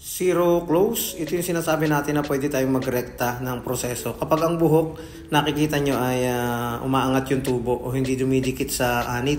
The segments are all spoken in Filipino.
Zero close, ito yung sinasabi natin na pwede tayong magrekta ng proseso. Kapag ang buhok, nakikita nyo ay umaangat yung tubo o hindi dumidikit sa anit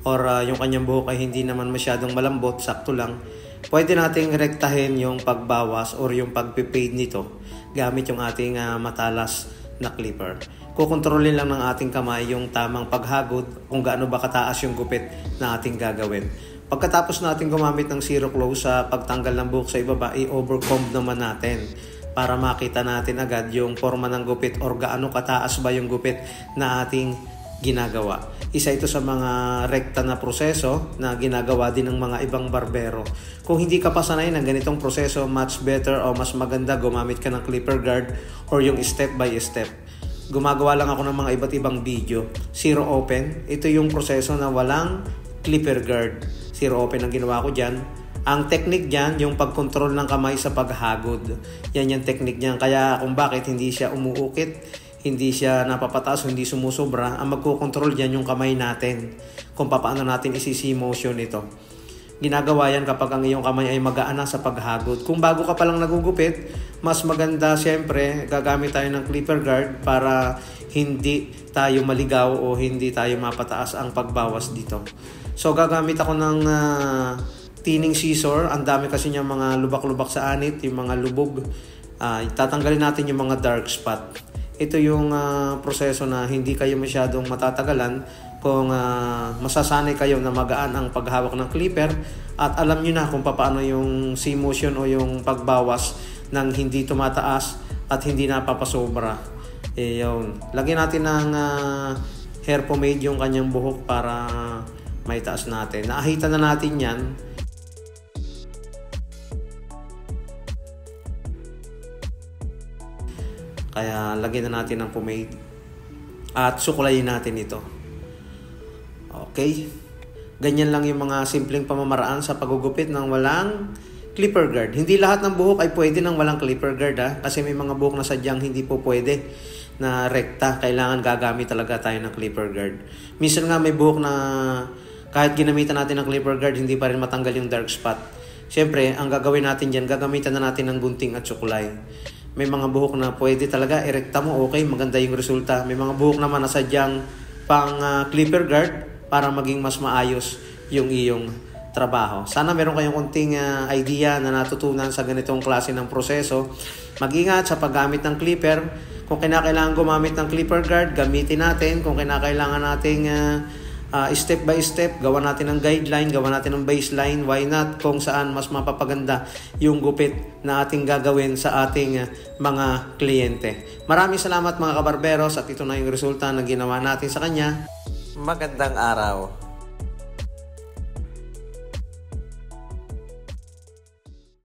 or yung kanyang buhok ay hindi naman masyadong malambot, sakto lang, pwede nating rektahin yung pagbawas or yung pagpipade nito gamit yung ating matalas na clipper. Kukontrolin lang ng ating kamay yung tamang paghagod kung gaano ba kataas yung gupit na ating gagawin. Pagkatapos natin gumamit ng zero close sa pagtanggal ng buhok sa ibaba, i-overcomb naman natin para makita natin agad yung forma ng gupit or gaano kataas ba yung gupit na ating ginagawa. Isa ito sa mga rekta na proseso na ginagawa din ng mga ibang barbero. Kung hindi ka pa sanay ng ganitong proseso, much better o mas maganda gumamit ka ng clipper guard or yung step by step. Gumagawa lang ako ng mga iba't ibang video. Zero open, ito yung proseso na walang clipper guard. Zero open ang ginawa ko dyan. Ang technique dyan, yung pagkontrol ng kamay sa paghagod. Yan yung technique dyan. Kaya kung bakit hindi siya umuukit, hindi siya napapataas, hindi sumusobra, ang magkocontrol dyan yung kamay natin. Kung paano natin isi-C motion ito. Ginagawa yan kapag ang iyong kamay ay magaan na sa paghagod. Kung bago ka palang nagugupit, mas maganda siyempre gagamit tayo ng clipper guard para hindi tayo maligaw o hindi tayo mapataas ang pagbawas dito. So gagamit ako ng thinning scissor. Ang dami kasi niya mga lubak-lubak sa anit, yung mga lubog. Tatanggalin natin yung mga dark spot. Ito yung proseso na hindi kayo masyadong matatagalan kung masasanay kayo na magaan ang paghawak ng clipper at alam nyo na kung paano yung C motion o yung pagbawas ng hindi tumataas at hindi napapasobra. Yun. Lagyan natin ng hair pomade yung kanyang buhok para may taas natin. Naahita na natin yan. Kaya lagyan na natin ng pomade at suklayin natin ito. Okay. Ganyan lang yung mga simpleng pamamaraan sa paggugupit ng walang clipper guard. Hindi lahat ng buhok ay pwede ng walang clipper guard kasi may mga buhok na sadyang hindi po pwede na rekta. Kailangan gagamit talaga tayo ng clipper guard. Minsan nga may buhok na kahit ginamitan natin ng clipper guard, hindi pa rin matanggal yung dark spot. Siyempre, ang gagawin natin dyan, gagamitan na natin ng gunting at suklay. May mga buhok na pwede talaga, erekta mo, okay, maganda yung resulta. May mga buhok naman na sadyang pang clipper guard para maging mas maayos yung iyong trabaho. Sana meron kayong konting idea na natutunan sa ganitong klase ng proseso. Mag-ingat sa paggamit ng clipper. Kung kinakailangan gumamit ng clipper guard, gamitin natin. Kung kinakailangan nating step by step, gawa natin ng guideline, gawa natin ng baseline, why not, kung saan mas mapapaganda yung gupit na ating gagawin sa ating mga kliyente. Maraming salamat mga kabarberos at ito na yung resulta na ginawa natin sa kanya. Magandang araw.